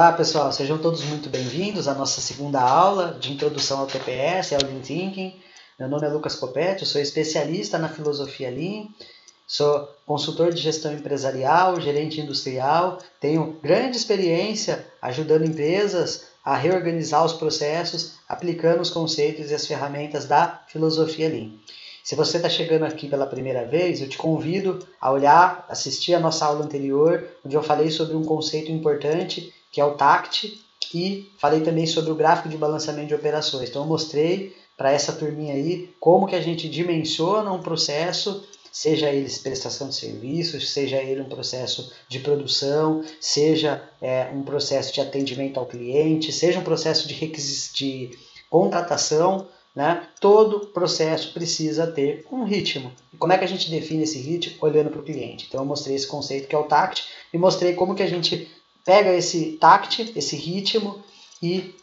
Olá pessoal, sejam todos muito bem-vindos à nossa segunda aula de introdução ao TPS, ao Lean Thinking. Meu nome é Lucas Coppetti, eu sou especialista na filosofia Lean, sou consultor de gestão empresarial, gerente industrial, tenho grande experiência ajudando empresas a reorganizar os processos, aplicando os conceitos e as ferramentas da filosofia Lean. Se você está chegando aqui pela primeira vez, eu te convido a olhar, assistir a nossa aula anterior, onde eu falei sobre um conceito importante, que é o TACT, e falei também sobre o gráfico de balanceamento de operações. Então eu mostrei para essa turminha aí como que a gente dimensiona um processo, seja ele prestação de serviços, seja ele um processo de produção, seja um processo de atendimento ao cliente, seja um processo de contratação, né? Todo processo precisa ter um ritmo. E como é que a gente define esse ritmo? Olhando para o cliente. Então eu mostrei esse conceito que é o TACT e mostrei como que a gente pega esse TACT, esse ritmo, e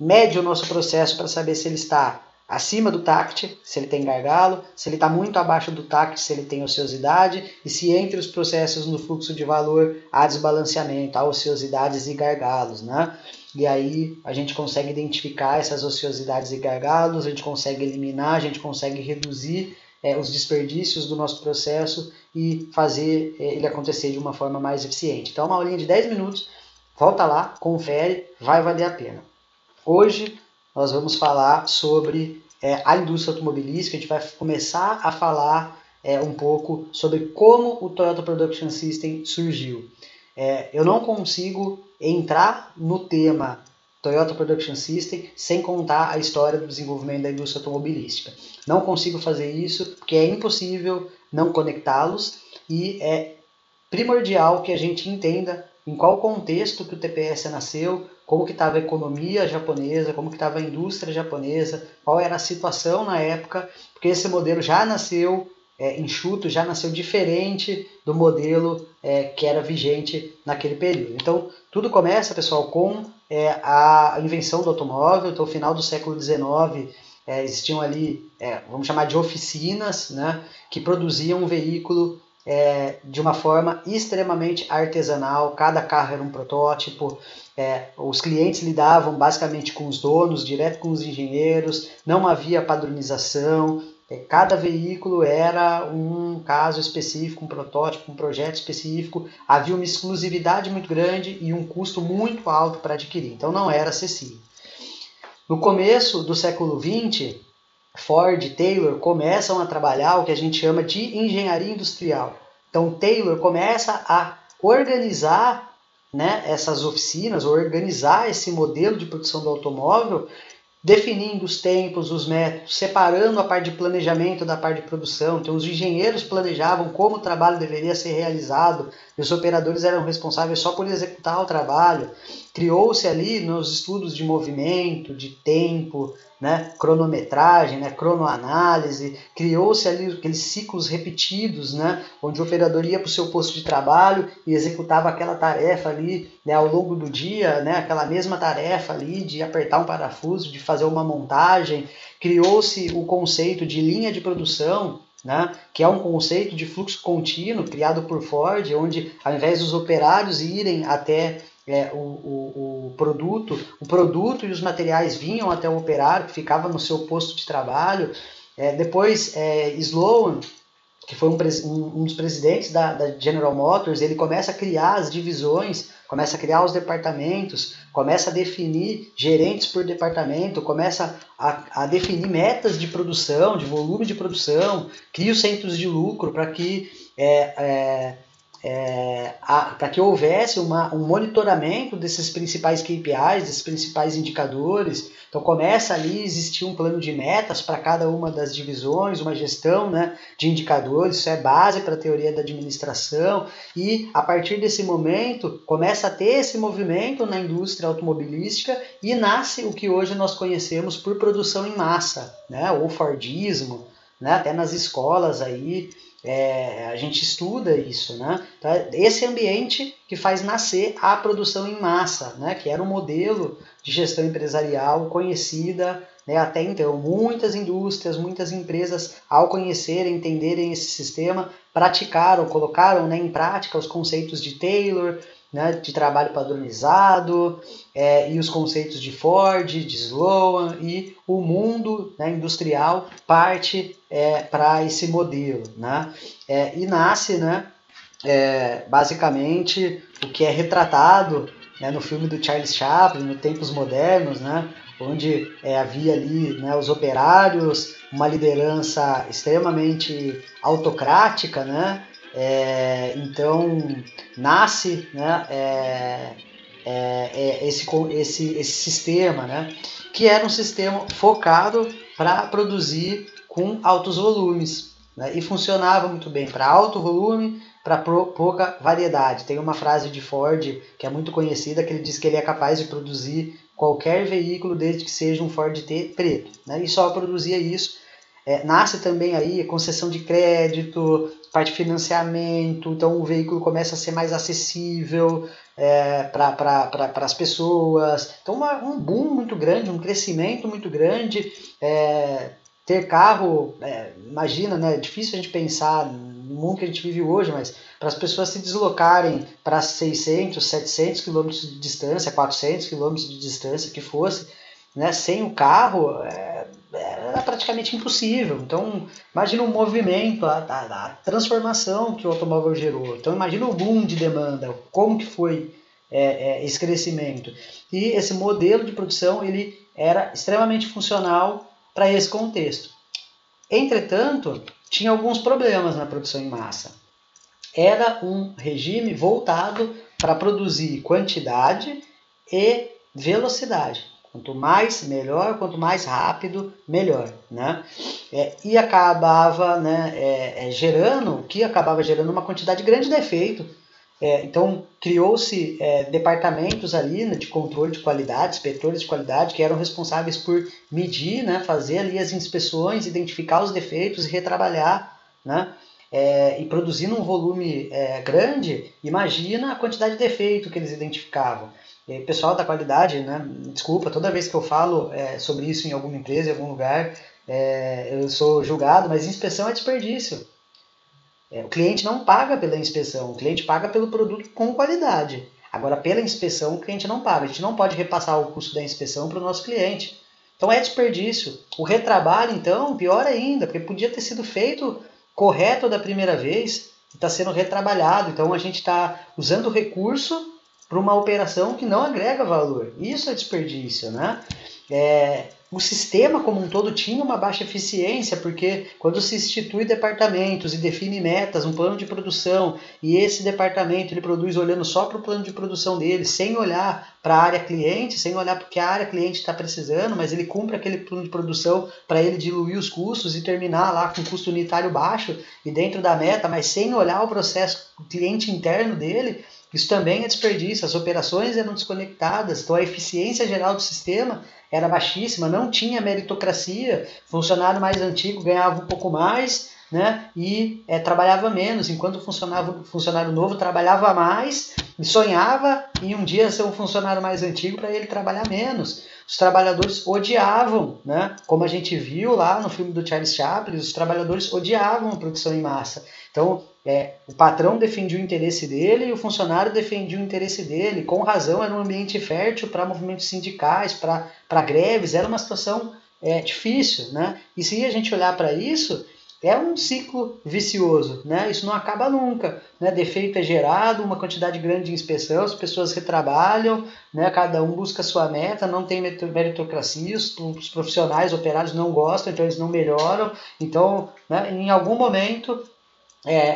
mede o nosso processo para saber se ele está acima do TACT, se ele tem gargalo, se ele está muito abaixo do TACT, se ele tem ociosidade, e se entre os processos no fluxo de valor há desbalanceamento, há ociosidades e gargalos, né? E aí a gente consegue identificar essas ociosidades e gargalos, a gente consegue eliminar, a gente consegue reduzir os desperdícios do nosso processo e fazer ele acontecer de uma forma mais eficiente. Então, uma aulinha de 10 minutos, volta lá, confere, vai valer a pena. Hoje nós vamos falar sobre a indústria automobilística, a gente vai começar a falar um pouco sobre como o Toyota Production System surgiu. Eu não consigo entrar no tema Toyota Production System sem contar a história do desenvolvimento da indústria automobilística. Não consigo fazer isso porque é impossível não conectá-los e é primordial que a gente entenda em qual contexto que o TPS nasceu, como que estava a economia japonesa, como que estava a indústria japonesa, qual era a situação na época, porque esse modelo já nasceu enxuto, já nasceu diferente do modelo que era vigente naquele período. Então, tudo começa, pessoal, com a invenção do automóvel. Então, no final do século XIX, existiam ali, vamos chamar de oficinas, né, que produziam um veículo de uma forma extremamente artesanal. Cada carro era um protótipo, os clientes lidavam basicamente com os donos, direto com os engenheiros, não havia padronização, cada veículo era um caso específico, um protótipo, um projeto específico, havia uma exclusividade muito grande e um custo muito alto para adquirir, então não era acessível. No começo do século XX, Ford e Taylor começam a trabalhar o que a gente chama de engenharia industrial. Então Taylor começa a organizar, né, essas oficinas, organizar esse modelo de produção do automóvel, definindo os tempos, os métodos, separando a parte de planejamento da parte de produção. Então os engenheiros planejavam como o trabalho deveria ser realizado e os operadores eram responsáveis só por executar o trabalho. Criou-se ali nos estudos de movimento, de tempo, né, cronometragem, né, cronoanálise, criou-se ali aqueles ciclos repetidos, né, onde o operador ia para o seu posto de trabalho e executava aquela tarefa ali, né, ao longo do dia, né, aquela mesma tarefa ali de apertar um parafuso, de fazer uma montagem. Criou-se o conceito de linha de produção, né, que é um conceito de fluxo contínuo criado por Ford, onde ao invés dos operários irem até o produto e os materiais vinham até o operário, que ficava no seu posto de trabalho. Depois, Sloan, que foi um dos presidentes da General Motors, ele começa a criar as divisões, começa a criar os departamentos, começa a definir gerentes por departamento, começa a definir metas de produção, de volume de produção, cria os centros de lucro para que para que houvesse um monitoramento desses principais KPIs, desses principais indicadores. Então começa ali a existir um plano de metas para cada uma das divisões, uma gestão, né, de indicadores. Isso é base para a teoria da administração, e a partir desse momento começa a ter esse movimento na indústria automobilística e nasce o que hoje nós conhecemos por produção em massa, né, ou Fordismo, né, até nas escolas aí. A gente estuda isso, né? Então, esse ambiente que faz nascer a produção em massa, né? Que era um modelo de gestão empresarial conhecida, né, até então. Muitas indústrias, muitas empresas, ao conhecerem, entenderem esse sistema, praticaram, colocaram, né, em prática os conceitos de Taylor, né, de trabalho padronizado, e os conceitos de Ford, de Sloan, e o mundo, né, industrial parte para esse modelo, né, e nasce, né, basicamente o que é retratado, né, no filme do Charles Chaplin, no Tempos Modernos, né, onde havia ali, né, os operários, uma liderança extremamente autocrática, né, então nasce, né, esse sistema, né, que era um sistema focado para produzir com altos volumes, né, e funcionava muito bem para alto volume, para pouca variedade. Tem uma frase de Ford que é muito conhecida, que ele diz que ele é capaz de produzir qualquer veículo desde que seja um Ford T preto, né? E só produzia isso. Nasce também aí concessão de crédito, parte de financiamento, então o veículo começa a ser mais acessível para as pessoas. Então um boom muito grande, um crescimento muito grande. Ter carro, imagina, né? É difícil a gente pensar no mundo que a gente vive hoje, mas para as pessoas se deslocarem para 600, 700 quilômetros de distância, 400 quilômetros de distância que fosse, né, sem o carro, era praticamente impossível. Então, imagina o movimento, a transformação que o automóvel gerou. Então, imagina o boom de demanda, como que foi esse crescimento. E esse modelo de produção ele era extremamente funcional para esse contexto. Entretanto, tinha alguns problemas na produção em massa. Era um regime voltado para produzir quantidade e velocidade. Quanto mais, melhor, quanto mais rápido, melhor, né? E acabava, né, gerando uma quantidade grande de defeito. Então, criou-se departamentos ali, né, de controle de qualidade, inspetores de qualidade, que eram responsáveis por medir, né, fazer ali as inspeções, identificar os defeitos e retrabalhar, né? E produzindo um volume grande, imagina a quantidade de defeito que eles identificavam. E o pessoal da qualidade, né, desculpa, toda vez que eu falo sobre isso em alguma empresa, em algum lugar, eu sou julgado, mas inspeção é desperdício. O cliente não paga pela inspeção, o cliente paga pelo produto com qualidade. Agora, pela inspeção, o cliente não paga. A gente não pode repassar o custo da inspeção para o nosso cliente. Então, é desperdício. O retrabalho, então, pior ainda, porque podia ter sido feito correto da primeira vez e está sendo retrabalhado. Então, a gente está usando o recurso para uma operação que não agrega valor. Isso é desperdício, né? O sistema como um todo tinha uma baixa eficiência, porque quando se institui departamentos e define metas, um plano de produção, e esse departamento ele produz olhando só para o plano de produção dele, sem olhar para a área cliente, sem olhar para o que a área cliente está precisando, mas ele cumpre aquele plano de produção para ele diluir os custos e terminar lá com um custo unitário baixo e dentro da meta, mas sem olhar o processo cliente interno dele. Isso também é desperdício, as operações eram desconectadas, então a eficiência geral do sistema era baixíssima, não tinha meritocracia, funcionário mais antigo ganhava um pouco mais, né, e trabalhava menos, enquanto o funcionário novo trabalhava mais e sonhava em um dia ser um funcionário mais antigo para ele trabalhar menos. Os trabalhadores odiavam, né, como a gente viu lá no filme do Charles Chaplin, os trabalhadores odiavam a produção em massa. Então, o patrão defendia o interesse dele e o funcionário defendia o interesse dele. Com razão, era um ambiente fértil para movimentos sindicais, para greves. Era uma situação difícil, né? E se a gente olhar para isso, é um ciclo vicioso, né? Isso não acaba nunca, né? Defeito é gerado, uma quantidade grande de inspeção, as pessoas retrabalham, né? Cada um busca a sua meta, não tem meritocracia, os profissionais, operários não gostam, então eles não melhoram. Então, né, em algum momento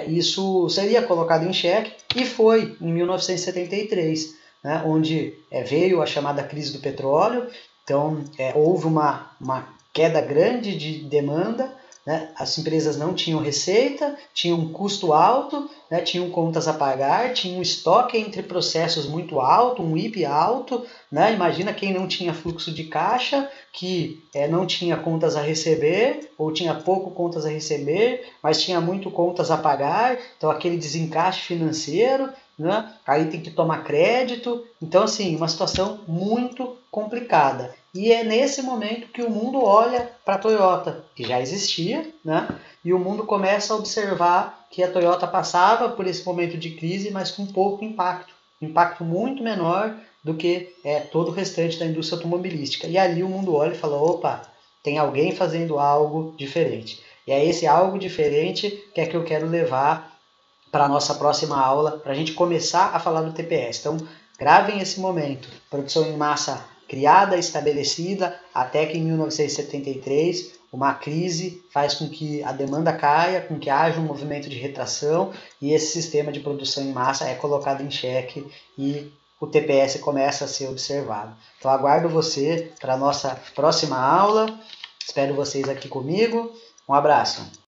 isso seria colocado em xeque, e foi em 1973, né, onde veio a chamada crise do petróleo. Então houve uma queda grande de demanda, né, as empresas não tinham receita, tinham um custo alto, né, tinham contas a pagar, tinham um estoque entre processos muito alto, um IP alto, né, imagina quem não tinha fluxo de caixa, que não tinha contas a receber, ou tinha pouco contas a receber, mas tinha muito contas a pagar, então aquele desencaixe financeiro, né, aí tem que tomar crédito, então assim, uma situação muito complicada. E é nesse momento que o mundo olha para a Toyota, que já existia, né, e o mundo começa a observar que a Toyota passava por esse momento de crise, mas com pouco impacto, impacto muito menor do que todo o restante da indústria automobilística. E ali o mundo olha e fala, opa, tem alguém fazendo algo diferente. E é esse algo diferente que é que eu quero levar para a nossa próxima aula, para a gente começar a falar do TPS. Então, gravem esse momento. Produção em massa criada, estabelecida, até que em 1973 uma crise faz com que a demanda caia, com que haja um movimento de retração e esse sistema de produção em massa é colocado em xeque e o TPS começa a ser observado. Então, aguardo você para a nossa próxima aula. Espero vocês aqui comigo. Um abraço.